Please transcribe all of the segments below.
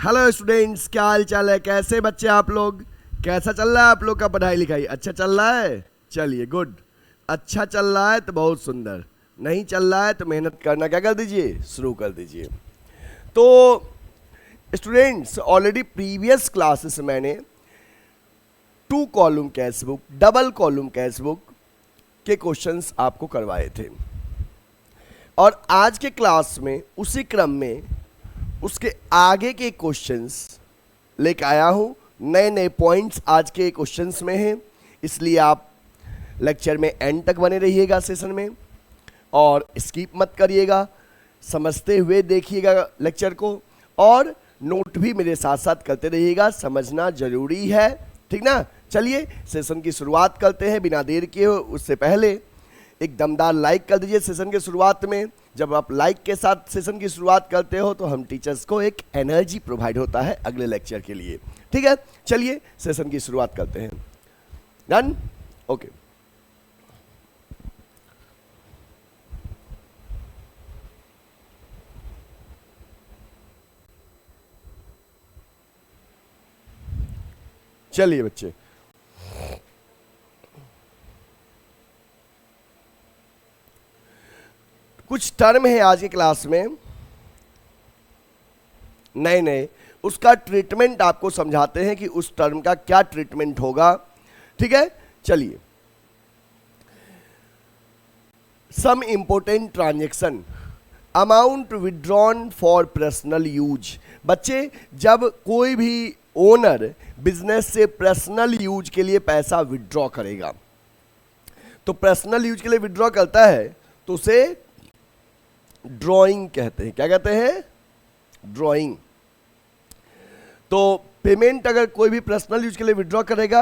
Hello students, क्या हाल चाल है? कैसे बच्चे आप लोग? कैसा चल रहा है आप लोग का पढ़ाई लिखाई? अच्छा चल रहा है? चलिए गुड। अच्छा चल रहा है तो बहुत सुंदर, नहीं चल रहा है तो मेहनत करना क्या कर दीजिए, शुरू कर दीजिए। तो स्टूडेंट्स, ऑलरेडी प्रीवियस क्लासेस में मैंने 2 column cash book, double column cash book के क्वेश्चंस आपको करवाए थे, और आज के क्लास में उसी क्रम में उसके आगे के क्वेश्चंस लेकर आया हूं। नए नए पॉइंट्स आज के क्वेश्चंस में हैं, इसलिए आप लेक्चर में एंड तक बने रहिएगा सेशन में, और स्किप मत करिएगा, समझते हुए देखिएगा लेक्चर को, और नोट भी मेरे साथ साथ करते रहिएगा, समझना जरूरी है, ठीक ना। चलिए सेशन की शुरुआत करते हैं बिना देर किए। उससे पहले एक दमदार लाइक कर दीजिए सेशन के शुरुआत में। जब आप लाइक के साथ सेशन की शुरुआत करते हो तो हम टीचर्स को एक एनर्जी प्रोवाइड होता है अगले लेक्चर के लिए, ठीक है। चलिए सेशन की शुरुआत करते हैं। डन? ओके। चलिए बच्चे, कुछ टर्म है आज की क्लास में नए नए, उसका ट्रीटमेंट आपको समझाते हैं कि उस टर्म का क्या ट्रीटमेंट होगा, ठीक है। चलिए, some important transaction, amount withdrawn for personal use. बच्चे, जब कोई भी ओनर बिजनेस से पर्सनल यूज के लिए पैसा विड्रॉ करेगा, तो पर्सनल यूज के लिए विड्रॉ करता है तो उसे ड्रॉइंग कहते हैं। क्या कहते हैं? ड्रॉइंग। तो पेमेंट अगर कोई भी पर्सनल यूज के लिए विड्रॉ करेगा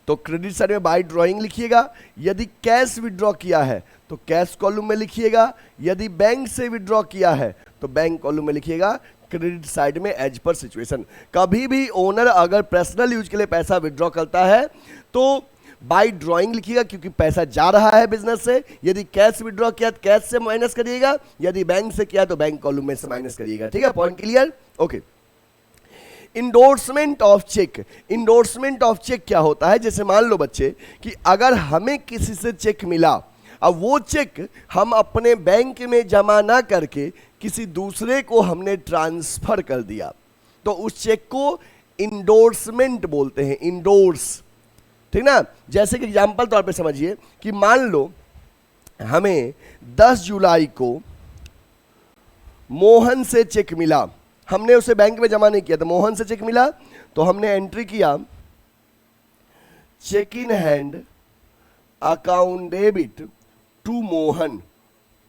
तो क्रेडिट साइड में बाय ड्रॉइंग लिखिएगा। यदि कैश विड्रॉ किया है तो कैश कॉलम में लिखिएगा। यदि बैंक से विड्रॉ किया है तो बैंक कॉलम में लिखिएगा, क्रेडिट साइड में एज पर सिचुएशन। कभी भी ओनर अगर पर्सनल यूज के लिए पैसा विड्रॉ करता है तो बाय ड्रॉइंग लिखिएगा, क्योंकि पैसा जा रहा है बिजनेस से। यदि कैश विड्रॉ किया तो कैश से माइनस करिएगा, यदि बैंक से किया तो बैंक कॉलम में से माइनस करिएगा, ठीक है। Point clear? Okay. Endorsement of cheque. Endorsement of cheque क्या होता है? जैसे मान लो बच्चे कि अगर हमें किसी से चेक मिला, अब वो चेक हम अपने बैंक में जमा ना करके किसी दूसरे को हमने ट्रांसफर कर दिया, तो उस चेक को इंडोर्समेंट बोलते हैं। इंडोर्स, ठीक ना। जैसे कि एग्जांपल तौर पे समझिए कि मान लो हमें 10 जुलाई को मोहन से चेक मिला, हमने उसे बैंक में जमा नहीं किया, तो मोहन से चेक मिला तो हमने एंट्री किया cheque in hand account debit to Mohan.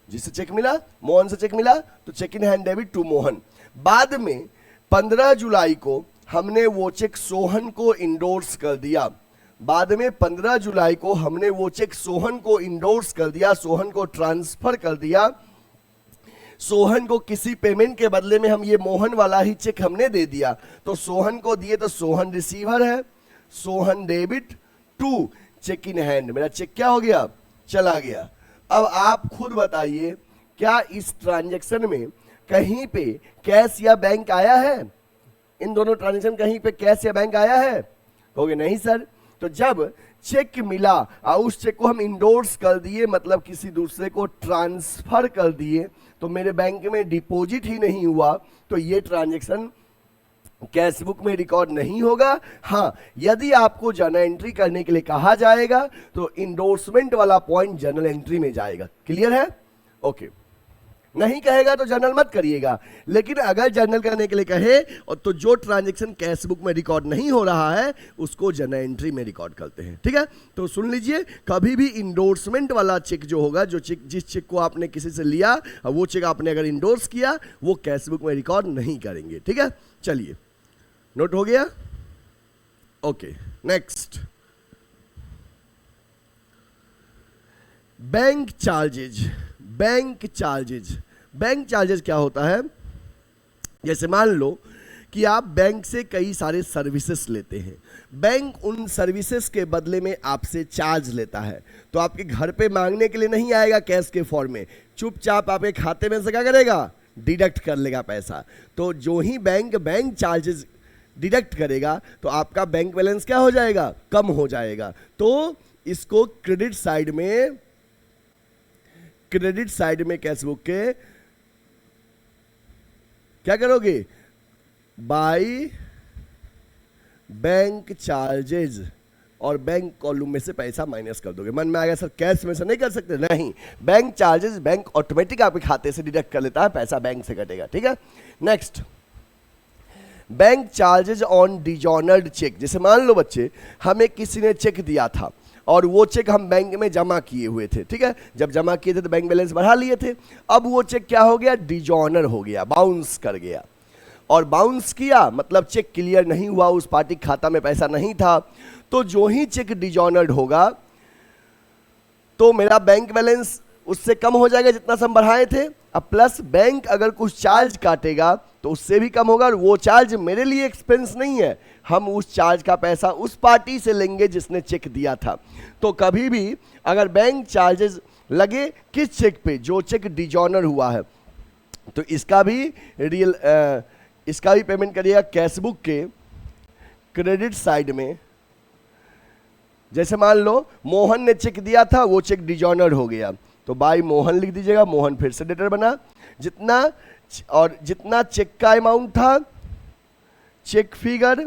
जिससे चेक मिला, मोहन से चेक मिला, तो cheque in hand debit to Mohan. बाद में 15 जुलाई को हमने वो चेक सोहन को इंडोर्स कर दिया। बाद में 15 जुलाई को हमने वो चेक सोहन को इंडोर्स कर दिया, सोहन को ट्रांसफर कर दिया। सोहन को किसी पेमेंट के बदले में हम ये मोहन वाला ही चेक हमने दे दिया, तो सोहन को दिए तो सोहन रिसीवर है, Sohan debit to cheque in hand. मेरा चेक क्या हो गया? चला गया। अब आप खुद बताइए, क्या इस ट्रांजैक्शन में कहीं पे कैश या बैंक आया है? इन दोनों ट्रांजैक्शन कहीं पे कैश या बैंक आया है? कहोगे नहीं सर। तो जब चेक मिला और उस चेक को हम इंडोर्स कर दिए, मतलब किसी दूसरे को ट्रांसफर कर दिए, तो मेरे बैंक में डिपॉजिट ही नहीं हुआ, तो ये ट्रांजैक्शन कैश बुक में रिकॉर्ड नहीं होगा। हाँ, यदि आपको जर्नल एंट्री करने के लिए कहा जाएगा तो इंडोर्समेंट वाला पॉइंट जर्नल एंट्री में जाएगा। क्लियर है? ओके। नहीं कहेगा तो जर्नल मत करिएगा, लेकिन अगर जर्नल करने के लिए कहे और तो जो ट्रांजैक्शन कैश बुक में रिकॉर्ड नहीं हो रहा है उसको जर्नल एंट्री में रिकॉर्ड करते हैं, ठीक है। तो सुन लीजिए, कभी भी इंडोर्समेंट वाला चेक जो होगा, जो चेक, जिस चेक को आपने किसी से लिया और वो चेक आपने अगर इंडोर्स किया, वो कैश बुक में रिकॉर्ड नहीं करेंगे, ठीक है। चलिए, नोट हो गया? Okay, next. Bank charges. Bank charges, bank charges क्या होता है? जैसे मान लो कि आप बैंक से कई सारे सर्विसेज लेते हैं, बैंक उन सर्विसेज के बदले में आपसे चार्ज लेता है, तो आपके घर पे मांगने के लिए नहीं आएगा कैश के फॉर्म में, चुपचाप आपके खाते में से क्या करेगा? डिडक्ट कर लेगा पैसा। तो जो ही बैंक चार्जेस डिडक्ट करेगा तो आपका बैंक बैलेंस क्या हो जाएगा, कम हो जाएगा। तो इसको क्रेडिट साइड में कैशबुक के क्या करोगे, बाय बैंक चार्जेज, और बैंक कॉलम में से पैसा माइनस कर दोगे। मन में आ गया सर कैश में से नहीं कर सकते, नहीं, बैंक चार्जेस बैंक ऑटोमेटिक आपके खाते से डिडक्ट कर लेता है, पैसा बैंक से कटेगा, ठीक है। Next, bank charges on dishonoured cheque. जैसे मान लो बच्चे, हमें किसी ने चेक दिया था और वो चेक हम बैंक में जमा किए हुए थे, ठीक है। जब जमा किए थे तो बैंक बैलेंस बढ़ा लिए थे। अब वो चेक क्या हो गया, डिजॉनर हो गया, बाउंस कर गया। और बाउंस किया मतलब चेक क्लियर नहीं हुआ, उस पार्टी के खाता में पैसा नहीं था। तो जो ही चेक डिजॉनर्ड होगा तो मेरा बैंक बैलेंस उससे कम हो जाएगा जितना से हम बढ़ाए थे। अब प्लस बैंक अगर कुछ चार्ज काटेगा तो उससे भी कम होगा, और वो चार्ज मेरे लिए एक्सपेंस नहीं है, हम उस चार्ज का पैसा उस पार्टी से लेंगे जिसने चेक दिया था। तो कभी भी अगर बैंक चार्जेस लगे किस चेक पे, जो चेक डिजॉनर हुआ है, तो इसका भी पेमेंट करिएगा कैशबुक के क्रेडिट साइड में। जैसे मान लो मोहन ने चेक दिया था, वो चेक डिजॉनर हो गया, तो बाय मोहन लिख दीजिएगा, मोहन फिर से डेटर बना। जितना चेक का अमाउंट था, चेक फिगर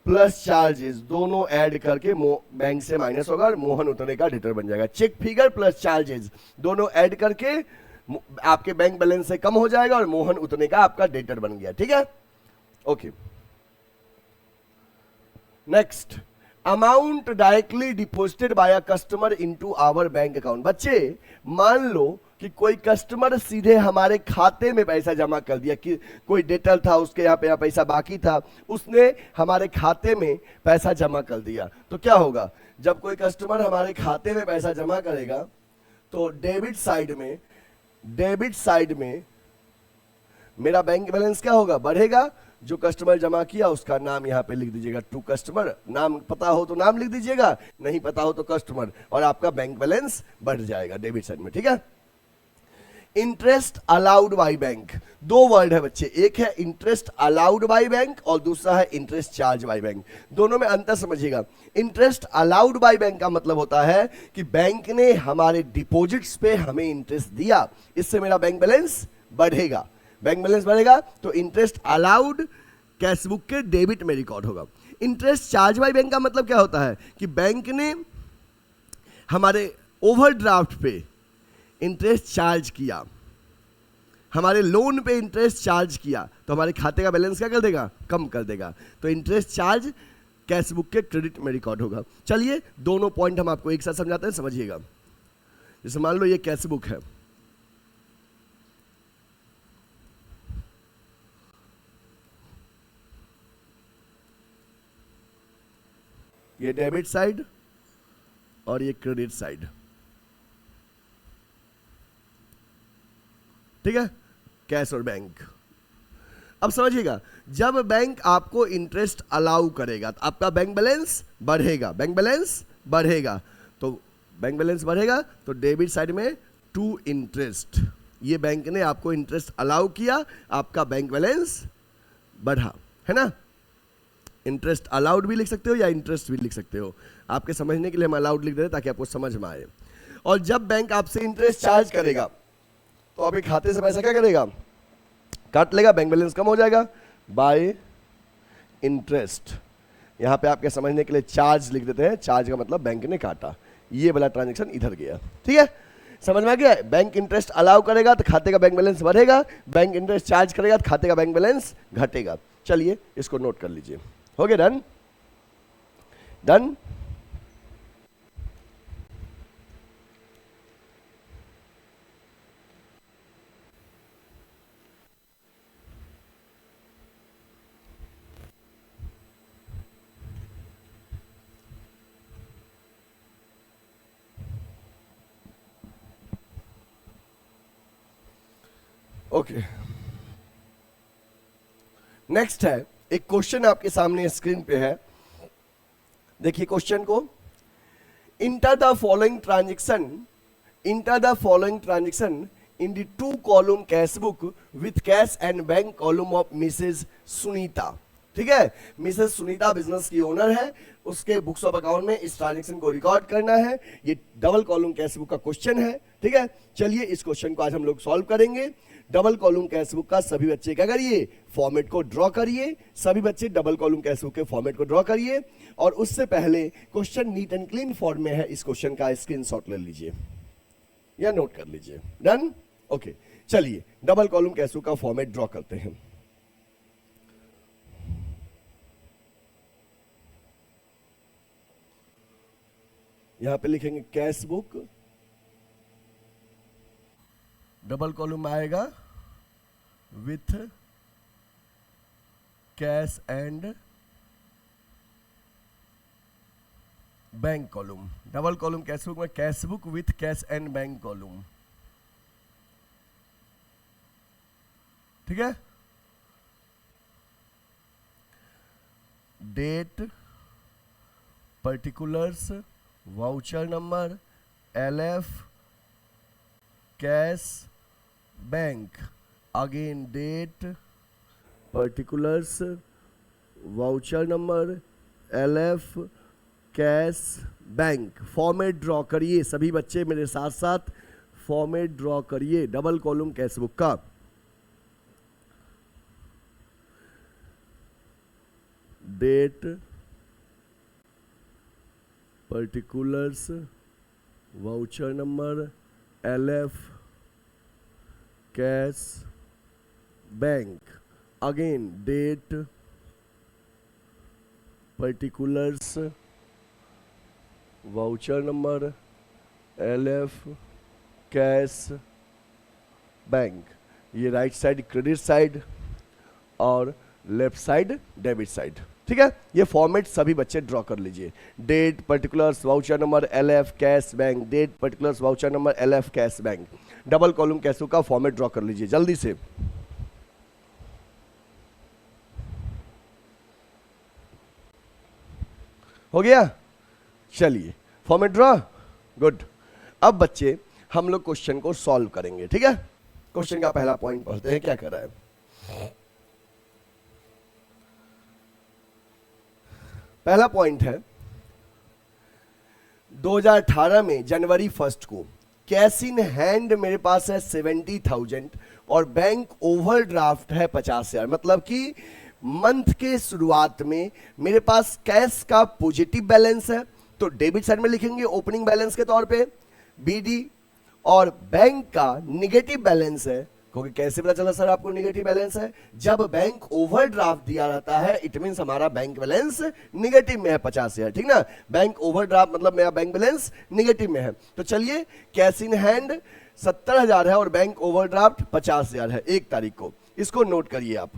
प्लस चार्जेस दोनों ऐड करके बैंक से माइनस होगा और मोहन उतने का डेटर बन जाएगा। चेक फिगर प्लस चार्जेस दोनों ऐड करके आपके बैंक बैलेंस से कम हो जाएगा और मोहन उतने का आपका डेटर बन गया, ठीक है। Okay, next, amount directly deposited by a customer into our bank account. बच्चे मान लो कि कोई कस्टमर सीधे हमारे खाते में पैसा जमा कर दिया, कि कोई डेटर था उसके यहाँ पे पैसा बाकी था, उसने हमारे खाते में पैसा जमा कर दिया। तो क्या होगा, जब कोई कस्टमर हमारे खाते में पैसा जमा करेगा तो डेबिट साइड में मेरा बैंक बैलेंस क्या होगा, बढ़ेगा। जो कस्टमर जमा किया उसका नाम यहां पे लिख दीजिएगा, टू कस्टमर। नाम पता हो तो नाम लिख दीजिएगा, नहीं पता हो तो कस्टमर, और आपका बैंक बैलेंस बढ़ जाएगा डेबिट साइड में, ठीक है। इंटरेस्ट अलाउड बाय बैंक, दो वर्ड है बच्चे, एक है इंटरेस्ट अलाउड बाय बैंक और दूसरा है इंटरेस्ट चार्ज बाय बैंक। दोनों में अंतर समझिएगा। इंटरेस्ट अलाउड बाय बैंक का मतलब होता है कि बैंक ने हमारे डिपॉजिट्स पे हमें इंटरेस्ट दिया, इससे मेरा बैंक बैलेंस बढ़ेगा। बैंक बैलेंस बढ़ेगा तो इंटरेस्ट अलाउड कैशबुक के डेबिट में रिकॉर्ड होगा। इंटरेस्ट चार्ज बाय बैंक का मतलब क्या होता है कि बैंक ने हमारे ओवरड्राफ्ट पे इंटरेस्ट चार्ज किया, हमारे लोन पे इंटरेस्ट चार्ज किया, तो हमारे खाते का बैलेंस क्या कर देगा, कम कर देगा। तो इंटरेस्ट चार्ज कैशबुक के क्रेडिट में रिकॉर्ड होगा। चलिए दोनों पॉइंट हम आपको एक साथ समझाते हैं, समझिएगा। जैसे मान लो ये कैशबुक है, ये डेबिट साइड और ये क्रेडिट साइड, ठीक है, कैश और बैंक। अब समझिएगा, जब बैंक आपको इंटरेस्ट अलाउ करेगा तो आपका बैंक बैलेंस बढ़ेगा, बैंक बैलेंस बढ़ेगा। तो बैंक बैलेंस बढ़ेगा तो डेबिट साइड में टू इंटरेस्ट, ये बैंक ने आपको इंटरेस्ट अलाउ किया, आपका बैंक बैलेंस बढ़ा, है ना। इंटरेस्ट अलाउड भी लिख सकते हो या इंटरेस्ट भी लिख सकते हो, आपके समझने के लिए हम अलाउड लिख दे रहे हैं ताकि आपको समझ में आए। और जब बैंक आपसे इंटरेस्ट चार्ज करेगा तो आपके खाते से पैसा क्या करेगा, काट लेगा, बैंक बैलेंस कम हो जाएगा बाय इंटरेस्ट। यहां पे आपके समझने के लिए चार्ज लिख देते हैं, चार्ज का मतलब बैंक ने काटा, ये वाला ट्रांजेक्शन इधर गया, ठीक है, समझ में आ गया। बैंक इंटरेस्ट अलाउ करेगा तो खाते का बैंक बैलेंस बढ़ेगा, बैंक इंटरेस्ट चार्ज करेगा तो खाते का बैंक बैलेंस घटेगा। चलिए इसको नोट कर लीजिए, हो गया, डन डन। ओके, नेक्स्ट है एक क्वेश्चन आपके सामने स्क्रीन पे है, देखिए क्वेश्चन को। Enter the following transaction in the 2 column cash book with cash and bank column of Mrs. Sunita. ठीक है, मिसेस सुनीता बिजनेस की ओनर है, उसके बुक्स ऑफ अकाउंट में इस ट्रांजेक्शन को रिकॉर्ड करना है। ये डबल कॉलम कैश बुक का क्वेश्चन है। ठीक है, चलिए इस क्वेश्चन को आज हम लोग सॉल्व करेंगे। डबल कॉलम कैश बुक का सभी बच्चे क्या करिए, फॉर्मेट को ड्रॉ करिए। सभी बच्चे डबल कॉलम कैश बुक के फॉर्मेट को ड्रॉ करिए, और उससे पहले question neat and clean form में है, इस क्वेश्चन का स्क्रीनशॉट ले लीजिए या नोट कर लीजिए। Done, okay. चलिए डबल कॉलम कैश बुक का फॉर्मेट ड्रॉ करते हैं। यहां पे लिखेंगे कैश बुक, डबल कॉलम आएगा with cash and bank column. Double column cash book में cash book with cash and bank column. ठीक है, date, particulars, voucher number, LF, cash, bank. Again date, particulars, voucher number, LF, cash, bank. Format draw करिए सभी बच्चे मेरे साथ साथ, format draw करिए डबल कॉलम कैश बुक का। Date, particulars, voucher number, LF, cash, bank. Again date, particulars, voucher number, LF, cash, bank. ये right side credit side और लेफ्ट साइड डेबिट साइड। ठीक है, ये फॉर्मेट सभी बच्चे ड्रॉ कर लीजिए। Date, particulars, voucher number, LF, cash, bank. Date, particulars, voucher number, LF, cash, bank. Double column cash book का फॉर्मेट ड्रॉ कर लीजिए जल्दी से। हो गया, चलिए फॉर्मेट ड्रॉ, गुड। अब बच्चे हम लोग क्वेश्चन को सॉल्व करेंगे। ठीक है, क्वेश्चन का पहला पॉइंट पढ़ते हैं, क्या कर रहा है। पहला पॉइंट है 2018 में जनवरी 1 को कैश इन हैंड मेरे पास है 70,000 और बैंक ओवरड्राफ्ट है 50,000। मतलब कि मंथ के शुरुआत में मेरे पास कैश का पॉजिटिव बैलेंस है, तो डेबिट साइड में लिखेंगे ओपनिंग बैलेंस के तौर पे BD, और बैंक का निगेटिव बैलेंस है। क्योंकि कैसे पता चला सर आपको निगेटिव बैलेंस है, जब बैंक ओवरड्राफ्ट दिया रहता है इट मींस हमारा बैंक बैलेंस निगेटिव में है 50,000। ठीक ना, बैंक ओवरड्राफ्ट मतलब मेरा बैंक बैलेंस निगेटिव में है। तो चलिए कैश इन हैंड 70,000 है और बैंक ओवरड्राफ्ट 50,000 है 1 तारीख को। इसको नोट करिए आप,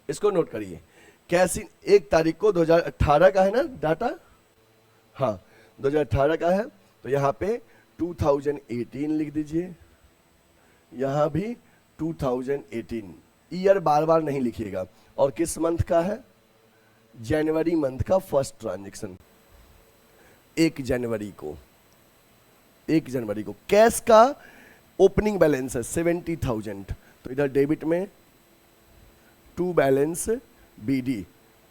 इसको नोट करिए। कैश इन 1 तारीख को 2018 का है ना डाटा, हाँ 2018 का है, तो यहाँ पे 2018 लिख दीजिए, यहां भी 2018। ईयर बार बार नहीं लिखिएगा। और किस मंथ का है, जनवरी मंथ का फर्स्ट ट्रांजैक्शन 1 जनवरी को। 1 जनवरी को कैश का ओपनिंग बैलेंस है 70,000, तो इधर डेबिट में टू बैलेंस BD,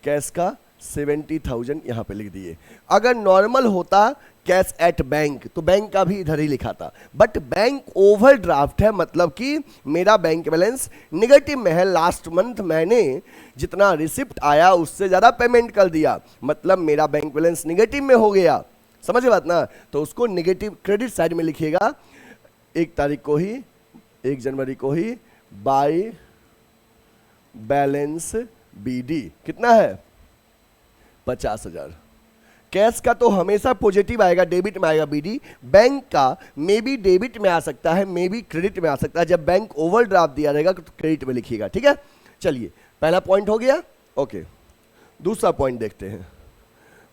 कैश का 70,000 यहां पे लिख दिए। अगर नॉर्मल होता कैश एट बैंक तो बैंक का भी इधर ही लिखा था, बट बैंक ओवरड्राफ्ट है मतलब कि मेरा बैंक बैलेंस निगेटिव में है। लास्ट मंथ मैंने जितना रिसिप्ट आया उससे ज्यादा पेमेंट कर दिया, मतलब मेरा बैंक बैलेंस निगेटिव में हो गया। समझे बात ना, तो उसको निगेटिव क्रेडिट साइड में लिखिएगा। 1 तारीख को ही, 1 जनवरी को ही बाय बैलेंस BD कितना है 50,000। कैश का तो हमेशा पॉजिटिव आएगा, डेबिट में आएगा BD। बैंक का मे बी डेबिट में आ सकता है, मे बी क्रेडिट में आ सकता है। जब बैंक ओवरड्राफ्ट दिया रहेगा तो क्रेडिट में लिखिएगा। ठीक है, चलिए पहला पॉइंट हो गया। ओके, दूसरा पॉइंट देखते हैं।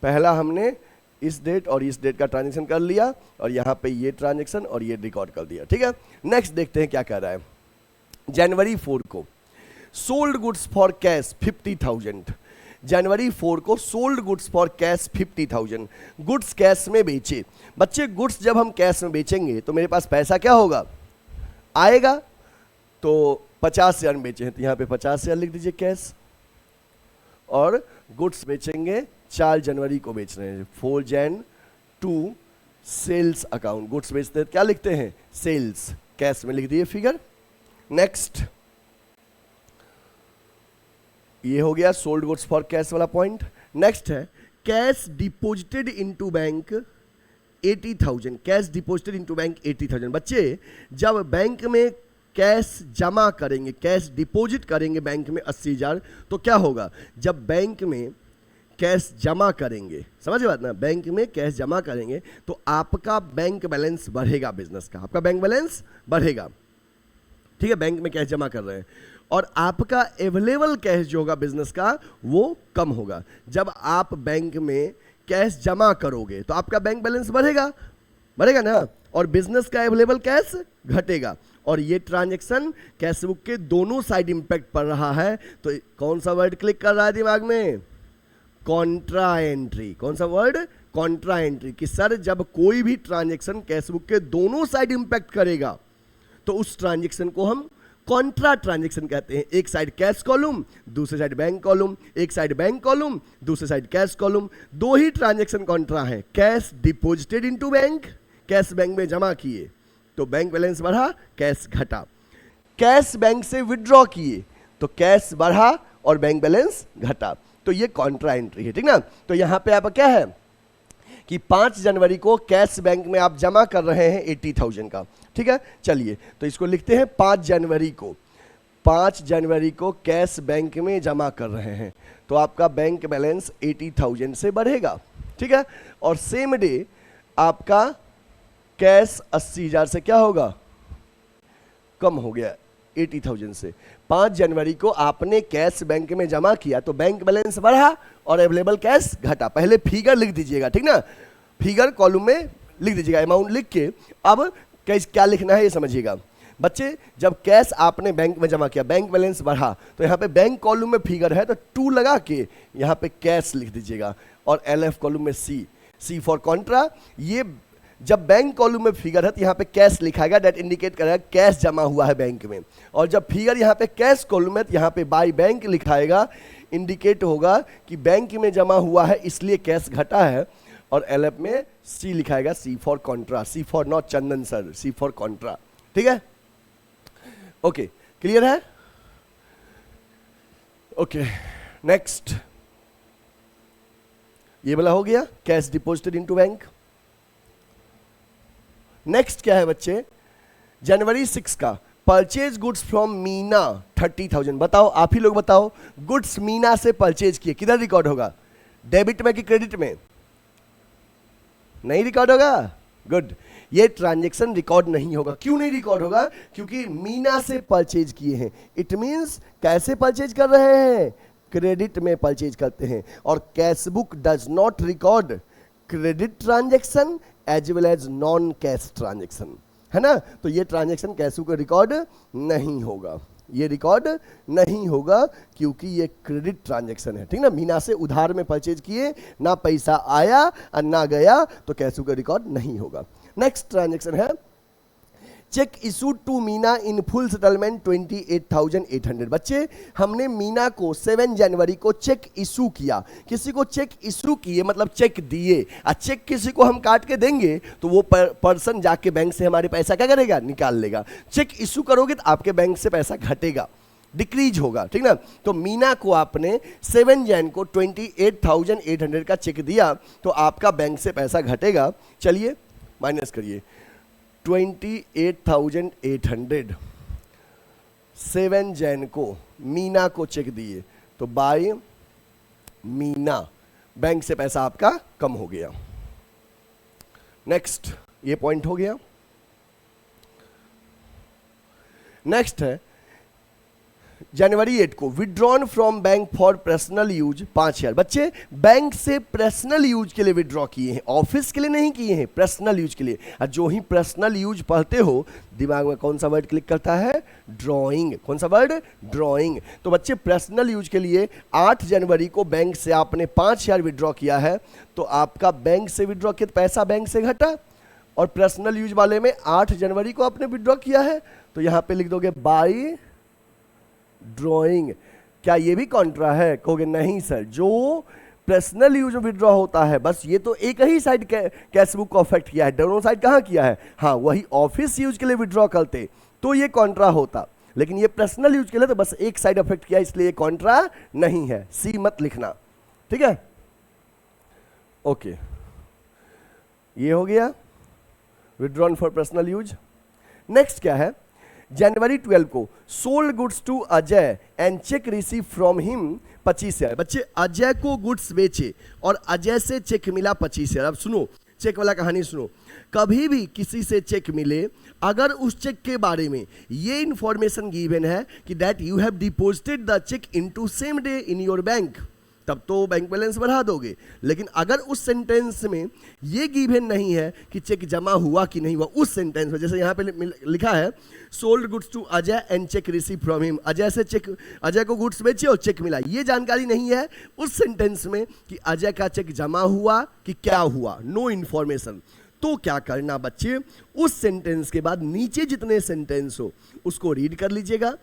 पहला हमने इस डेट और इस डेट का ट्रांजेक्शन कर लिया और यहाँ पे ये ट्रांजेक्शन और ये रिकॉर्ड कर दिया। ठीक है, नेक्स्ट देखते हैं क्या कह रहा है। जनवरी 4 को सोल्ड गुड्स फॉर कैश 50,000। जनवरी 4 को sold goods for cash 50,000। Goods cash में बेचे। बच्चे गुड्स जब हम कैश में बेचेंगे तो मेरे पास पैसा क्या होगा, आएगा तो 50 शेयर बेचे हैं तो यहाँ पे 50 शेयर लिख दीजिए कैश, और गुड्स बेचेंगे 4 जनवरी को बेच रहे हैं, 4 जैन टू सेल्स अकाउंट, गुड्स बेचते हैं क्या लिखते हैं सेल्स, कैश में लिख दिए फिगर। नेक्स्ट, ये हो गया सोल्ड गुड्स फॉर कैश वाला पॉइंट। नेक्स्ट है cash deposited into bank 80,000, cash deposited into bank 80,000। बच्चे जब बैंक में कैश जमा करेंगे, कैश डिपॉजिट करेंगे बैंक में 80,000, तो क्या होगा, जब बैंक में कैश जमा करेंगे, समझे बात ना, बैंक में कैश जमा करेंगे तो आपका बैंक बैलेंस बढ़ेगा, बिजनेस का आपका बैंक बैलेंस बढ़ेगा, ठीक है, बैंक में कैश जमा कर रहे हैं, और आपका अवेलेबल कैश जो होगा बिजनेस का वो कम होगा। जब आप बैंक में कैश जमा करोगे तो आपका बैंक बैलेंस बढ़ेगा, बढ़ेगा ना, और बिजनेस का अवेलेबल कैश घटेगा, और ये ट्रांजैक्शन कैश बुक के दोनों साइड इंपैक्ट पड़ रहा है। तो कौन सा वर्ड क्लिक कर रहा है दिमाग में, कॉन्ट्रा एंट्री, कौन सा वर्ड, कॉन्ट्रा एंट्री, कि सर जब कोई भी ट्रांजैक्शन कैश बुक के दोनों साइड इंपैक्ट करेगा तो उस ट्रांजैक्शन को हम कॉन्ट्रा ट्रांजैक्शन कहते हैं। एक साइड कैश कॉलम, दूसरे साइड बैंक कॉलम, एक साइड बैंक कॉलम, दूसरे साइड कैश कॉलम, दो ही ट्रांजैक्शन कॉन्ट्रा है। Cash deposited into bank, cash bank में जमा किए तो बैंक बैलेंस बढ़ा, कैश घटा। कैश बैंक से विड्रॉ किए तो कैश बढ़ा और बैंक बैलेंस घटा, तो ये कॉन्ट्रा एंट्री है, ठीक ना। तो यहां पे आप क्या है कि 5 जनवरी को कैश बैंक में आप जमा कर रहे हैं 80,000 का, ठीक है। चलिए तो इसको लिखते हैं 5 जनवरी को, 5 जनवरी को कैश बैंक में जमा कर रहे हैं तो आपका बैंक बैलेंस 80,000 से बढ़ेगा, ठीक है। और सेम डे आपका कैश 80,000 से क्या होगा, कम हो गया 80,000 से। 5 जनवरी को आपने कैश बैंक में जमा किया तो बैंक बैलेंस बढ़ा और अवेलेबल कैश घटा। पहले फिगर लिख दीजिएगा, ठीक ना, फिगर कॉलम में लिख दीजिएगा, अमाउंट लिख के। अब कैश क्या लिखना है ये समझिएगा बच्चे। जब कैश आपने बैंक में जमा किया, बैंक बैलेंस बढ़ा, तो यहाँ पे बैंक कॉलम में फिगर है तो 2 लगा के यहाँ पे कैश लिख दीजिएगा, और LF कॉलम में C फॉर कॉन्ट्रा। ये जब बैंक कॉलम में फिगर है तो यहाँ पे कैश लिखाएगा, डेट इंडिकेट करेगा कैश जमा हुआ है बैंक में, और जब फिगर यहाँ पे कैश कॉलम है तो यहाँ पे बाय बैंक लिखाएगा, इंडिकेट होगा कि बैंक में जमा हुआ है इसलिए कैश घटा है, और LF में C लिखाएगा, C for Contra, C for not Chandan sir, C for Contra, ठीक है। ओके, क्लियर है। ओके, नेक्स्ट, ये वाला हो गया cash deposited into bank. Next क्या है बच्चे, जनवरी 6 का परचेज गुड्स फ्रॉम मीना 30,000। बताओ, आप ही लोग बताओ, गुड्स मीना से परचेज किए, किधर रिकॉर्ड होगा, डेबिट में कि क्रेडिट में, नहीं रिकॉर्ड होगा, गुड। ये ट्रांजैक्शन रिकॉर्ड नहीं होगा। क्यों नहीं रिकॉर्ड होगा, क्योंकि मीना से परचेज किए हैं। इट मींस कैसे परचेज कर रहे हैं, क्रेडिट में परचेज करते हैं, और cash book does not record credit transaction as well as non cash transaction, है ना। तो ये ट्रांजैक्शन कैश बुक रिकॉर्ड नहीं होगा, ये रिकॉर्ड नहीं होगा क्योंकि ये क्रेडिट ट्रांजैक्शन है, ठीक ना। मीना से उधार में परचेज किए, ना पैसा आया और ना गया, तो कैश बुक रिकॉर्ड नहीं होगा। नेक्स्ट ट्रांजैक्शन है cheque issued to Meena in full settlement 28,800। बच्चे हमने मीना को 7 जनवरी को चेक इशू किया, किसी को चेक इशू किए मतलब चेक दिए, और चेक किसी को हम काट के देंगे तो वो पर्सन जाके बैंक से हमारे पैसा क्या करेगा, निकाल लेगा। चेक इशू करोगे तो आपके बैंक से पैसा घटेगा, डिक्रीज होगा, ठीक ना। तो मीना को आपने 7 जन को 28,800 का चेक दिया तो आपका बैंक से पैसा घटेगा। चलिए माइनस करिए, 28,800 7 जैन को मीना को चेक दिए तो बाय मीना बैंक से पैसा आपका कम हो गया। नेक्स्ट, ये पॉइंट हो गया। नेक्स्ट है जनवरी 8 को withdrawn from bank for personal use 5,000। बच्चे बैंक से पर्सनल यूज के लिए विड्रॉ किए हैं, ऑफिस के लिए नहीं किए हैं, पर्सनल यूज के लिए। और जो ही पर्सनल यूज पढ़ते हो दिमाग में कौन सा वर्ड क्लिक करता है, ड्रॉइंग। कौन सा वर्ड, ड्रॉइंग। तो बच्चे पर्सनल यूज के लिए 8 जनवरी को बैंक से आपने 5,000 विड्रॉ किया है तो आपका बैंक से विड्रॉ किया पैसा बैंक से घटा, और पर्सनल यूज वाले में 8 जनवरी को आपने विड्रॉ किया है तो यहां पे लिख दोगे बाय ड्रॉइंग। क्या ये भी कॉन्ट्रा है? कहोगे नहीं सर, जो पर्सनल यूज में विड्रॉ होता है बस ये तो एक ही साइड कैश बुक को अफेक्ट किया है, दोनों साइड कहां किया है? हाँ, वही ऑफिस यूज के लिए विड्रॉ करते तो ये कॉन्ट्रा होता, लेकिन ये पर्सनल यूज के लिए तो बस एक साइड अफेक्ट किया, इसलिए ये कॉन्ट्रा नहीं है। सी मत लिखना, ठीक है? ओके, ये हो गया withdrawn for personal use. Next क्या है? जनवरी 12 को sold goods to Ajay and cheque receive from him 25,000। बच्चे अजय को गुड्स बेचे और अजय से चेक मिला 25,000। अब सुनो चेक वाला कहानी सुनो। कभी भी किसी से चेक मिले, अगर उस चेक के बारे में ये इंफॉर्मेशन गिवन है कि that you have deposited the cheque into same day in your bank, तब तो बैंक बैलेंस बढ़ा दोगे। लेकिन अगर उस सेंटेंस में ये गिवन नहीं है कि चेक जमा हुआ कि नहीं हुआ, उस सेंटेंस में जैसे यहाँ पे लिखा है sold goods to Ajay and cheque receive from him, Ajay को गुड्स बेचे और चेक मिला, ये जानकारी नहीं है उस सेंटेंस में कि अजय का चेक जमा हुआ कि क्या हुआ, नो इन्फॉर्मेशन। तो क्या करना बच्चे, उस सेंटेंस के बाद नीचे जितने सेंटेंस हो उसको रीड कर लीजिएगा,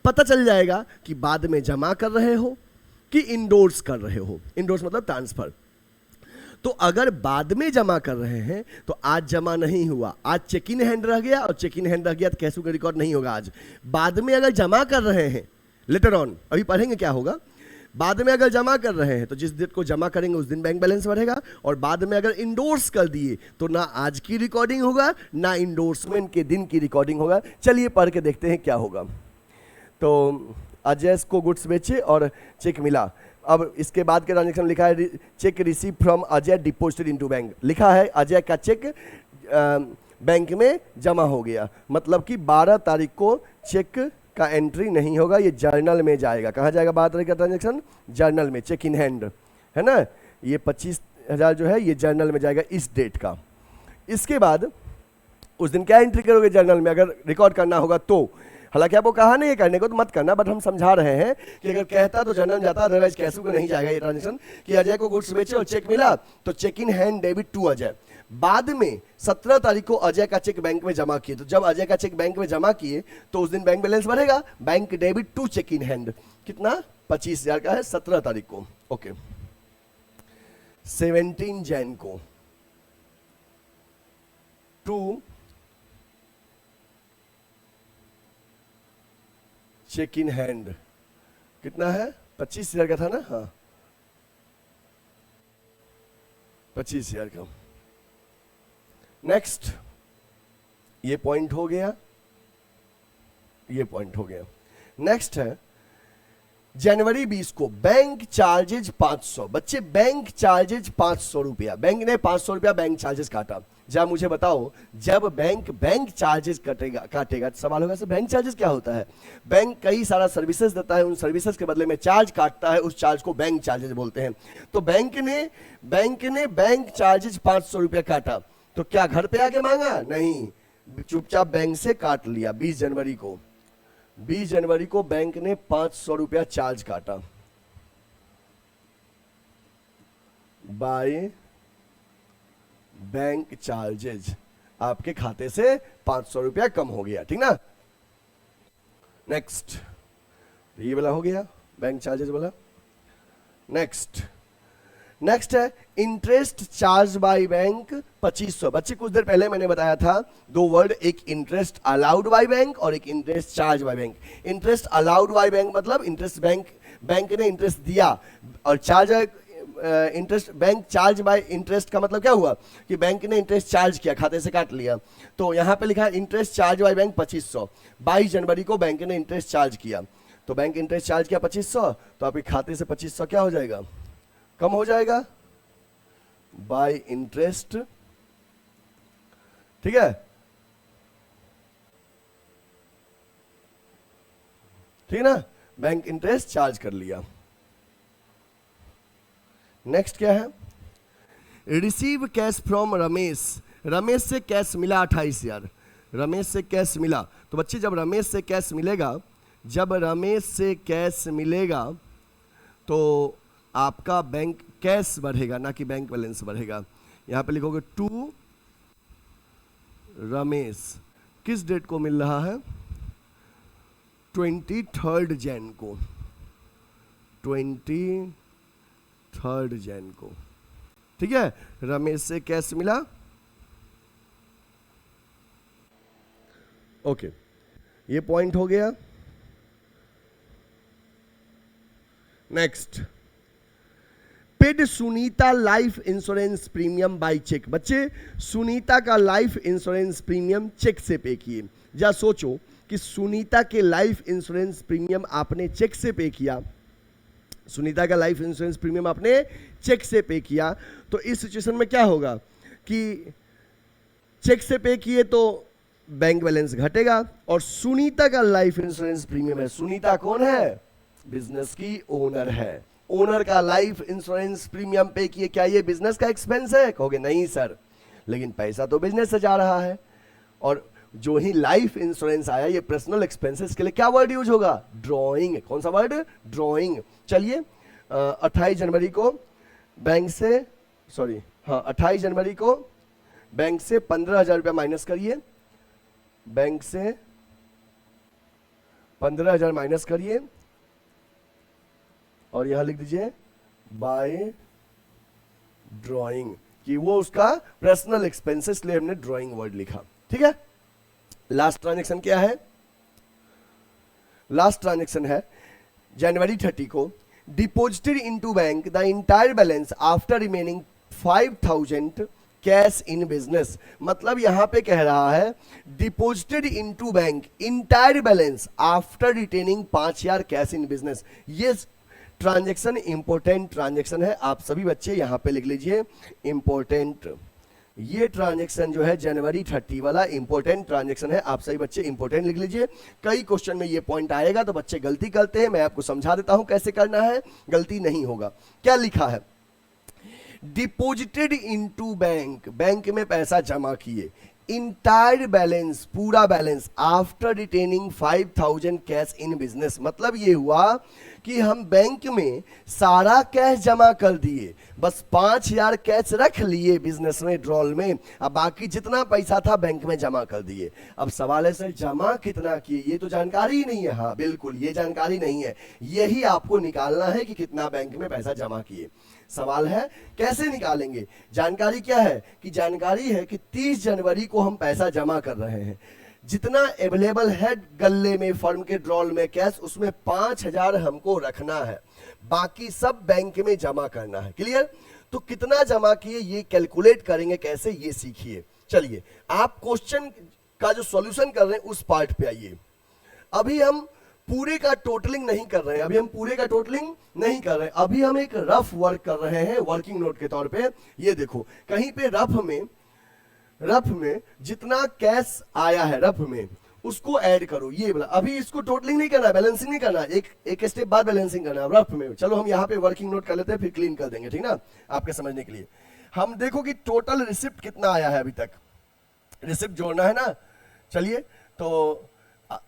पता चल जाएगा कि बाद में जमा कर रहे हो कि इंडोर्स कर रहे हो। इंडोर्स मतलब ट्रांसफर। तो अगर बाद में जमा कर रहे हैं तो आज जमा नहीं हुआ, आज चेक इन हैंड रह गया, और चेक इन हैंड रह गया तो कैश बुक रिकॉर्ड नहीं होगा आज। बाद में अगर जमा कर रहे हैं, लेटर ऑन अभी पढ़ेंगे क्या होगा, बाद में अगर जमा कर रहे हैं तो जिस दिन को जमा करेंगे उस दिन बैंक बैलेंस बढ़ेगा, और बाद में अगर इंडोर्स कर दिए तो ना आज की रिकॉर्डिंग होगा ना इंडोर्समेंट के दिन की रिकॉर्डिंग होगा। चलिए पढ़ के देखते हैं क्या होगा। तो अजय को गुड्स बेचे और चेक मिला। अब इसके बाद के ट्रांजेक्शन लिखा है check receive from Ajay deposited into bank, लिखा है अजय का चेक बैंक में जमा हो गया, मतलब कि 12 तारीख को चेक का एंट्री नहीं होगा, ये जर्नल में जाएगा। कहाँ जाएगा 12 तारीख का ट्रांजेक्शन? जर्नल में, चेक इन हैंड है ना। ये 25,000 जो है ये जर्नल में जाएगा इस डेट का। इसके बाद उस दिन क्या एंट्री करोगे जर्नल में अगर रिकॉर्ड करना होगा तो? हालांकि आपको कहा नहीं है करने को तो मत करना, बट हम समझा रहे हैं कि अगर कहता तो जर्नल जाता, अदरवाइज कैश बुक नहीं जाएगा ये ट्रांजेक्शन कि अजय को गुड्स बेचे और चेक मिला तो cheque in hand debit to Ajay. बाद में 17 तारीख को अजय का चेक बैंक में जमा किए, तो जब अजय का चेक बैंक में जमा किए तो उस दिन बैंक बैलेंस बढ़ेगा, bank debit to cheque in hand. कितना? 25,000 का है 17 तारीख को। ओके, 17 जैन को टू चेक इन हैंड कितना है? 25,000 का था ना। हाँ, 25,000 का। नेक्स्ट, ये पॉइंट हो गया, ये पॉइंट हो गया। नेक्स्ट है जनवरी 20 को बैंक चार्जेज 500। बच्चे बैंक चार्जेज 500 रुपया, बैंक ने 500 रुपया बैंक चार्जेस काटा। जब मुझे बताओ, जब बैंक चार्जेस काटेगा तो सवाल होगा सर बैंक चार्जेस क्या होता है? बैंक कई सारा सर्विसेज देता है, उन सर्विसेज के बदले में चार्ज काटता है, उस चार्ज को बैंक चार्जेस बोलते हैं। तो बैंक ने बैंक चार्जेस 500 रुपया काटा, तो क्या घर पे आके मांगा? नहीं, चुपचाप बैंक से काट लिया। 20 जनवरी को बैंक ने 500 रुपया चार्ज काटा बाय बैंक चार्जेज, आपके खाते से 500 रुपया कम हो गया, ठीक ना। नेक्स्ट, ये वाला हो गया बैंक चार्जेज वाला। नेक्स्ट है इंटरेस्ट चार्ज बाय बैंक 2500। बच्चे कुछ देर पहले मैंने बताया था दो वर्ड, एक इंटरेस्ट अलाउड बाय बैंक और एक interest charge by bank. Interest allowed by bank मतलब इंटरेस्ट बैंक ने इंटरेस्ट दिया, और charge interest bank charge by interest का मतलब क्या हुआ कि बैंक ने इंटरेस्ट चार्ज किया, खाते से काट लिया। तो यहाँ पे लिखा है इंटरेस्ट चार्ज बाय बैंक 2500। 22 जनवरी को बैंक ने इंटरेस्ट चार्ज किया, तो बैंक इंटरेस्ट चार्ज किया 2500, तो आपके खाते से 2500 क्या हो जाएगा? कम हो जाएगा बाय इंटरेस्ट, ठीक है, ठीक है ना, बैंक इंटरेस्ट चार्ज कर लिया। नेक्स्ट क्या है? Receive cash from Ramesh. Ramesh से कैश मिला 28,000। रमेश से कैश मिला, तो बच्चे जब रमेश से कैश मिलेगा तो आपका बैंक कैश बढ़ेगा ना कि बैंक बैलेंस बढ़ेगा। यहां पे लिखोगे टू रमेश, किस डेट को मिल रहा है? 23 जैन को, 23 जैन को, ठीक है। रमेश से कैश मिला, ओके, ये पॉइंट हो गया। Next, paid Sunita life insurance premium by cheque. बच्चे, सुनीता का लाइफ इंश्योरेंस प्रीमियम चेक से पे किए। जा सोचो कि सुनीता के लाइफ इंश्योरेंस प्रीमियम आपने चेक से पे किया, सुनीता का लाइफ इंश्योरेंस प्रीमियम आपने चेक से पे किया, तो इस सिचुएशन में क्या होगा कि चेक से पे किए तो बैंक बैलेंस घटेगा, और सुनीता का लाइफ इंश्योरेंस प्रीमियम है। सुनीता कौन है? बिजनेस की ओनर है। ओनर का लाइफ इंश्योरेंस प्रीमियम पे किए, क्या ये बिजनेस का एक्सपेंस है? कहोगे नहीं सर, लेकिन पैसा तो बिजनेस से जा रहा है, और जो ही लाइफ इंश्योरेंस आया ये पर्सनल एक्सपेंसेस के लिए क्या वर्ड यूज होगा? ड्रॉइंग। कौन सा वर्ड? ड्रॉइंग। चलिए 28 जनवरी को बैंक से, सॉरी हाँ 28 जनवरी को बैंक से 15,000 रुपया माइनस करिए, बैंक से 15,000 माइनस करिए, और यहां लिख दीजिए बाय ड्रॉइंग, कि वो उसका पर्सनल एक्सपेंसेस लिए हमने ड्रॉइंग वर्ड लिखा, ठीक है। लास्ट ट्रांजैक्शन क्या है? लास्ट ट्रांजैक्शन है जनवरी 30 को, deposited into bank the entire balance after remaining 5,000 cash in business. मतलब यहां पे कह रहा है deposited into bank entire balance after retaining 5,000 cash in business. ये ट्रांजैक्शन इंपॉर्टेंट ट्रांजैक्शन है, आप सभी बच्चे यहां पे लिख लीजिए इंपॉर्टेंट। ये ट्रांजैक्शन जो है जनवरी 30 वाला इंपॉर्टेंट ट्रांजैक्शन है, आप सभी बच्चे इंपॉर्टेंट लिख लीजिए। कई क्वेश्चन में ये पॉइंट आएगा तो बच्चे गलती करते हैं, मैं आपको समझा देता हूं कैसे करना है, गलती नहीं होगा। क्या लिखा है? डिपॉजिटेड इनटू बैंक, बैंक में पैसा जमा किए, इंटायर बैलेंस, पूरा balance, after retaining 5,000 cash in business. मतलब ये हुआ कि हम बैंक में सारा कैश जमा कर दिए, बस 5,000 कैश रख लिए बिजनेस में ड्रॉल में, अब बाकी जितना पैसा था बैंक में जमा कर दिए। अब सवाल है सर जमा कितना किए? ये तो जानकारी ही नहीं है। हाँ बिल्कुल, ये जानकारी नहीं है, यही आपको निकालना है कि कितना बैंक में पैसा जमा किए। सवाल है कैसे निकालेंगे? जानकारी क्या है कि जानकारी है कि 30 जनवरी को हम पैसा जमा कर रहे हैं, जितना अवेलेबल है गल्ले में, फर्म के ड्रॉल में कैश, उसमें 5,000 हमको रखना है, बाकी सब बैंक में जमा करना है। क्लियर? तो कितना जमा किए ये कैलकुलेट करेंगे कैसे, ये सीखिए। चलिए आप क्वेश्चन का जो सॉल्यूशन कर रहे हैं उस पार्ट पे आइए। अभी हम पूरे का टोटलिंग नहीं कर रहे हैं, अभी हम पूरे का टोटलिंग नहीं कर रहे हैं, अभी हम एक रफ वर्क कर रहे हैं वर्किंग नोट के तौर पे। ये देखो कहीं पे रफ में जितना कैश आया है रफ में उसको ऐड करो, ये बोला। अभी इसको टोटलिंग नहीं करना है, बैलेंसिंग नहीं करना, एक स्टेप बाद बैलेंसिंग करना है रफ में। चलो हम यहाँ पे वर्किंग नोट कर लेते हैं, फिर क्लीन कर देंगे, ठीक ना, आपके समझने के लिए। हम देखो कि टोटल रिसिप्ट कितना आया है, अभी तक रिसिप्ट जोड़ना है ना। चलिए तो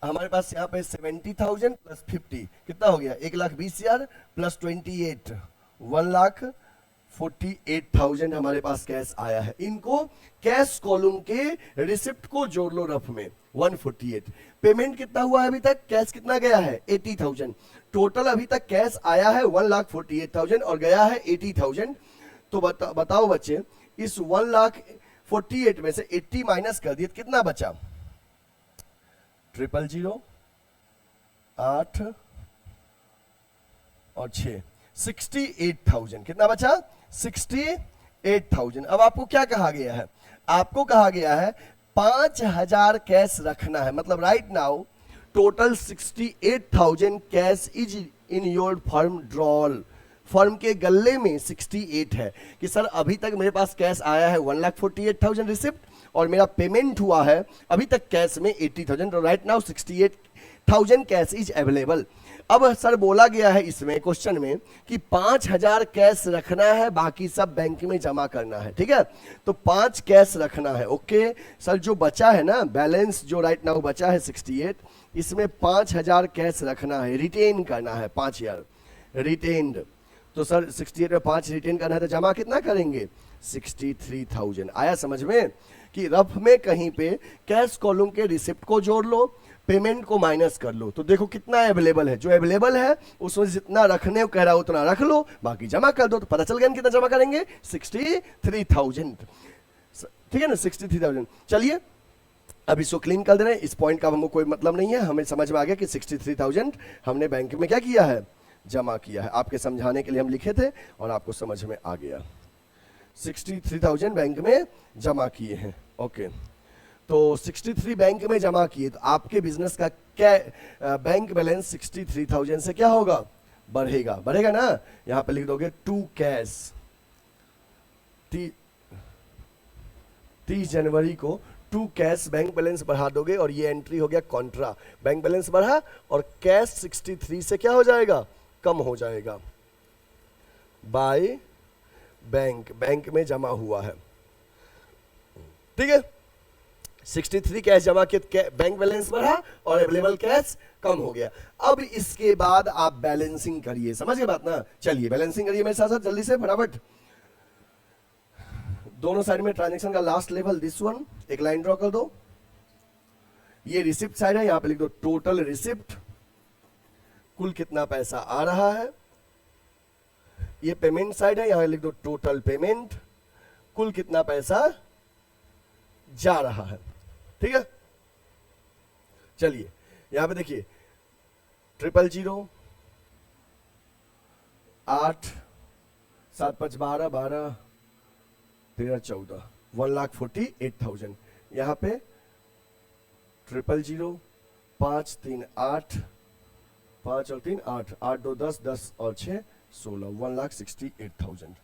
हमारे पास यहाँ पे 70,000 प्लस 50 कितना हो गया? 1,20,000 प्लस 28 1,48,000 हमारे पास कैश आया है। इनको कैश कॉलम के रिसिप्ट को जोड़ लो रफ में 148। पेमेंट कितना हुआ है अभी तक? कैश कितना गया है? 80,000। टोटल अभी तक कैश आया है 1,48,000 और गया है 80,000। तो बताओ बच्चे, इस 1,48,000 में से 80 माइनस कर दिए, कितना बचा? 000 8 और 6 68,000। कितना बचा? 68,000। अब आपको क्या कहा गया है? आपको कहा गया है 5,000 कैश रखना है। मतलब right now total 68,000 cash is in your firm drawer. Firm के गल्ले में 68 है कि सर अभी तक मेरे पास कैश आया है 1,48,000 रिसिप्ट, और मेरा पेमेंट हुआ है अभी तक कैश में 80,000। Right now 68,000 cash is available. अब सर बोला गया है इसमें क्वेश्चन में कि 5,000 कैश रखना है, बाकी सब बैंक में जमा करना है, ठीक है। तो 5 कैश रखना है। ओके सर, जो बचा है ना बैलेंस, जो राइट नाउ बचा है 68, इसमें 5,000 कैश रखना है, रिटेन करना है 5,000 रिटेन्ड। तो सर 68 में 5 रिटेन करना है तो जमा कितना करेंगे? 63,000। आया समझ में कि रफ में कहीं पे कैश कॉलम के रिसिप्ट को जोड़ लो, पेमेंट को माइनस कर लो तो देखो कितना अवेलेबल है, जो अवेलेबल है उसमें जितना रखने को कह रहा है उतना रख लो, बाकी जमा कर दो। तो पता चल गया कितना जमा करेंगे, 63,000, ठीक है ना, 63,000। चलिए अब इसको क्लीन कर दे रहे हैं, इस पॉइंट का हमको कोई मतलब नहीं है, हमें समझ में आ गया कि 63,000 हमने बैंक में क्या किया है, जमा किया है। आपके समझाने के लिए हम लिखे थे और आपको समझ में आ गया, 63,000 बैंक में जमा किए हैं। ओके, तो 63 बैंक में जमा किए तो आपके बिजनेस का क्या बैंक बैलेंस 63,000 से क्या होगा, बढ़ेगा, बढ़ेगा ना। यहां पे लिख दोगे टू कैश, 30 जनवरी को टू कैश बैंक बैलेंस बढ़ा दोगे और ये एंट्री हो गया कॉन्ट्रा, बैंक बैलेंस बढ़ा और कैश 63 से क्या हो जाएगा, कम हो जाएगा, बाय बैंक, बैंक में जमा हुआ है, ठीक है। 63 कैश जमा किए, बैंक बैलेंस बढ़ा और अवेलेबल कैश कम हो गया। अब इसके बाद आप बैलेंसिंग करिए, समझ गए बात ना। चलिए बैलेंसिंग करिए मेरे साथ साथ जल्दी से फटाफट। दोनों साइड में ट्रांजैक्शन का लास्ट लेवल दिस वन, एक लाइन ड्रॉ कर दो। ये रिसिप्ट साइड है, यहां पे लिख दो टोटल रिसिप्ट, कुल कितना पैसा आ रहा है। ये पेमेंट साइड है, यहां लिख दो टोटल पेमेंट, कुल कितना पैसा जा रहा है, ठीक है। चलिए यहां पे देखिए 000, 8, 7, 5, 12, 12, 13, 14, 1,48,000। यहां पे 000, 5, 3, 8, 5 और 3 8, 8, 2, 10, 10 और 6, 16, 1,68,000।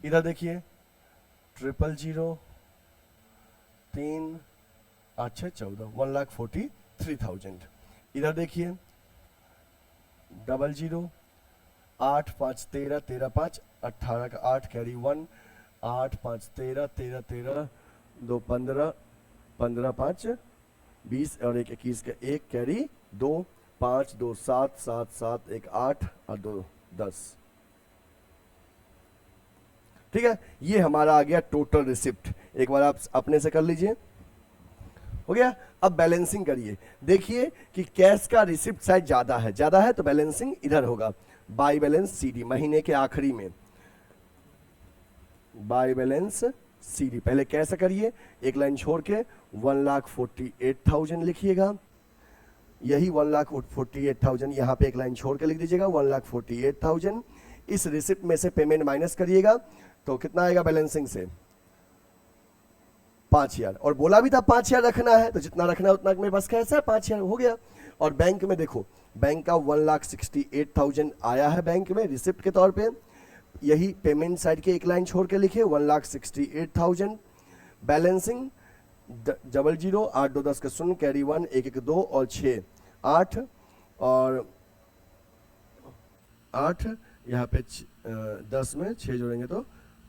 इधर देखिए 000, 3, 8, 6, 14, 1,43,000। इधर देखिए 00, 8, 5, 13, 13, 5, 18 का 8 कैरी 1, 8, 5, 13, 13, 13, 2, 15, 15, 5, 20 और 1, 21 का 1 कैरी 2, 5, 2, 7, 7, 7, 1, 8 और 2, 10, ठीक है। ये हमारा आ गया टोटल रिसिप्ट। एक बार आप अपने से कर लीजिए, हो गया। अब बैलेंसिंग करिए, देखिए कि कैश का रिसिप्ट साइड ज्यादा है तो बैलेंसिंग इधर होगा, बाय बैलेंस सीडी, महीने के आखिरी में बाय बैलेंस सीडी। पहले कैसे करिए, एक लाइन छोड़ के 1,48,000 लिखिएगा, यही 1,48,000 यहां पे एक लाइन छोड़ के लिख दीजिएगा 1,48,000। इस रिसिप्ट में से पेमेंट माइनस करिएगा तो कितना आएगा बैलेंसिंग से, 5,000। और बोला भी था 5,000 रखना है, तो जितना रखना है उतना मेरे पास कैसा है, 5,000 हो गया। और बैंक में देखो, बैंक का 1,68,000 आया है बैंक में रिसिप्ट के तौर पे, यही पेमेंट साइड के एक लाइन छोड़ के लिखे 1,68,000। बैलेंसिंग 00, 8, 2, 10 का 0 कैरी 1, 1, 1, 2 और 6, 8 और 8 यहाँ पे 10 में 6 जोड़ेंगे तो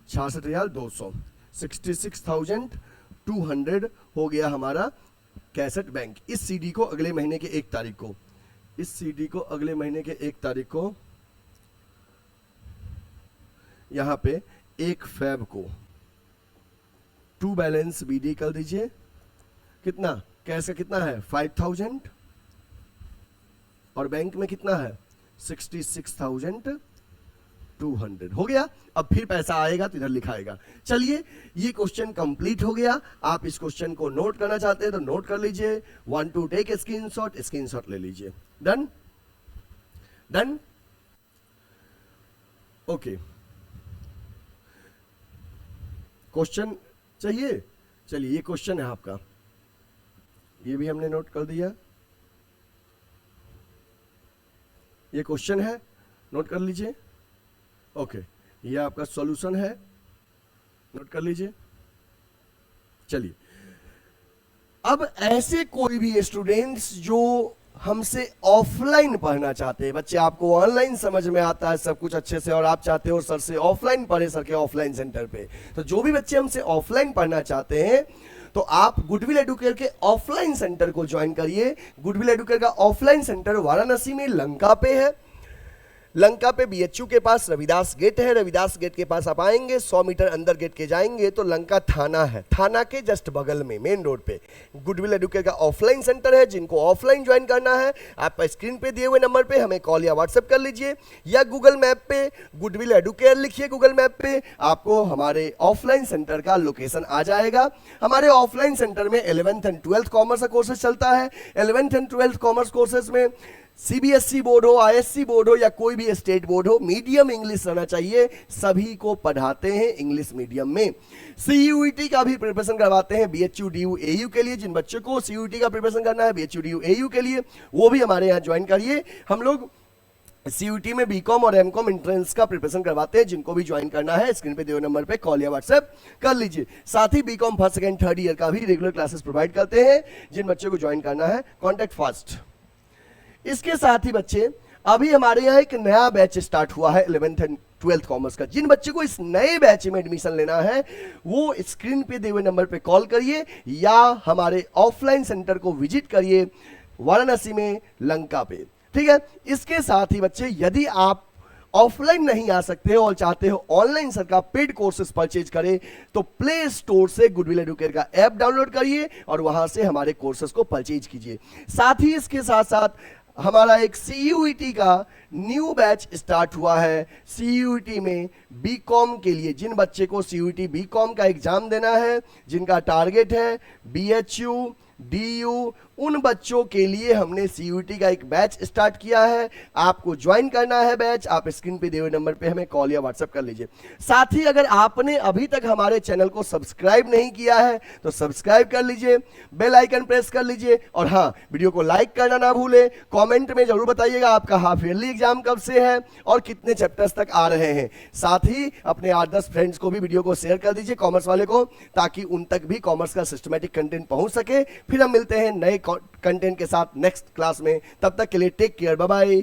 66,200, 66,200 हो गया हमारा कैसेट बैंक। इस सीडी को अगले महीने के 1 तारीख को, इस सीडी को अगले महीने के 1 तारीख को यहां पे 1 फेब को टू बैलेंस बीडी कर दीजिए। कितना कैश का कितना है 5,000 और बैंक में कितना है 66,200 हो गया। अब फिर पैसा आएगा तो इधर लिखाएगा। चलिए ये क्वेश्चन कंप्लीट हो गया। आप इस क्वेश्चन को नोट करना चाहते हैं तो नोट कर लीजिए, 1 to टेक स्क्रीनशॉट ले लीजिए। Done done okay. क्वेश्चन चाहिए, चलिए ये क्वेश्चन है आपका, ये भी हमने नोट कर दिया, ये क्वेश्चन है, नोट कर लीजिए। ओके ये आपका सॉल्यूशन है, नोट कर लीजिए। चलिए अब ऐसे कोई भी स्टूडेंट्स जो हमसे ऑफलाइन पढ़ना चाहते हैं, बच्चे आपको ऑनलाइन समझ में आता है सब कुछ अच्छे से और आप चाहते हो सर से ऑफलाइन पढ़े, सर के ऑफलाइन सेंटर पे, तो जो भी बच्चे हमसे ऑफलाइन पढ़ना चाहते हैं तो आप गुडविल एडुकेयर के ऑफलाइन सेंटर को ज्वाइन करिए। गुडविल एडुकेयर का ऑफलाइन सेंटर वाराणसी में लंका पे है। लंका पे बीएचयू के पास रविदास गेट है, रविदास गेट के पास आप आएंगे, 100 मीटर अंदर गेट के जाएंगे तो लंका थाना है, थाना के जस्ट बगल में मेन रोड पे गुडविल एडुकेयर का ऑफलाइन सेंटर है। जिनको ऑफलाइन ज्वाइन करना है आप स्क्रीन पे दिए हुए नंबर पे हमें कॉल या व्हाट्सएप कर लीजिए, या गूगल मैप पे गुडविल एडुकेयर लिखिए, गूगल मैप पे आपको हमारे ऑफलाइन सेंटर का लोकेशन आ जाएगा। हमारे ऑफलाइन सेंटर में 11th एंड 12th कॉमर्स का कोर्सेज चलता है। 11th and 12th commerce courses में सीबीएसई बोर्ड हो, आईएससी बोर्ड हो या कोई भी स्टेट बोर्ड हो, मीडियम इंग्लिश रहना चाहिए। सभी को पढ़ाते हैं इंग्लिश मीडियम में। सीयूईटी का भी प्रिपरेशन करवाते हैं बीएचयू डीयू एयू के लिए। जिन बच्चों को सीयूईटी का प्रिपरेशन करना है बीएचयू डीयू एयू के लिए, वो भी हमारे यहाँ ज्वाइन करिए। हम लोग सीयूटी में बीकॉम और एमकॉम एंट्रेंस का प्रिपरेशन करवाते हैं। जिनको भी ज्वाइन करना है स्क्रीन पे दिए हुए नंबर पे कॉल या व्हाट्सएप कर लीजिए। साथ ही BCom first second third year का भी रेगुलर क्लासेस प्रोवाइड करते हैं। जिन बच्चों को ज्वाइन करना है कॉन्टैक्ट फास्ट। इसके साथ ही बच्चे अभी हमारे यहाँ एक नया बैच स्टार्ट हुआ है 11th एंड 12th कॉमर्स का। जिन बच्चों को इस नए बैच में एडमिशन लेना है वो स्क्रीन पे दिए हुए नंबर पे कॉल करिए या हमारे ऑफलाइन सेंटर को विजिट करिए वाराणसी में लंका पे, ठीक है। इसके साथ ही बच्चे यदि आप ऑफलाइन नहीं आ सकते हो और चाहते हो ऑनलाइन सर का पेड कोर्सेज परचेज करें तो प्ले स्टोर से गुडविल एडुकेयर का ऐप डाउनलोड करिए और वहां से हमारे कोर्सेज को परचेज कीजिए। साथ ही इसके साथ साथ हमारा एक सीयूईटी का न्यू बैच स्टार्ट हुआ है। सीयूईटी में बीकॉम के लिए जिन बच्चे को सीयूईटी बीकॉम का एग्जाम देना है, जिनका टारगेट है बीएचयू डीयू, उन बच्चों के लिए हमने सीयूईटी का एक बैच स्टार्ट किया है। आपको ज्वाइन करना है बैच, आप स्क्रीन पे दिए हुए नंबर पे हमें कॉल या व्हाट्सएप कर लीजिए। साथ ही अगर आपने अभी तक हमारे चैनल को सब्सक्राइब नहीं किया है तो सब्सक्राइब कर लीजिए, बेल आइकन प्रेस कर लीजिए और हाँ, वीडियो को लाइक करना ना भूलें। कॉमेंट में जरूर बताइएगा आपका हाफ ईयरली एग्जाम कब से है और कितने चैप्टर्स तक आ रहे हैं। साथ ही अपने 8-10 फ्रेंड्स को भी वीडियो को शेयर कर दीजिए कॉमर्स वाले को, ताकि उन तक भी कॉमर्स का सिस्टमैटिक कंटेंट पहुंच सके। फिर हम मिलते हैं नए कंटेंट के साथ नेक्स्ट क्लास में। तब तक के लिए टेक केयर, बाय बाय।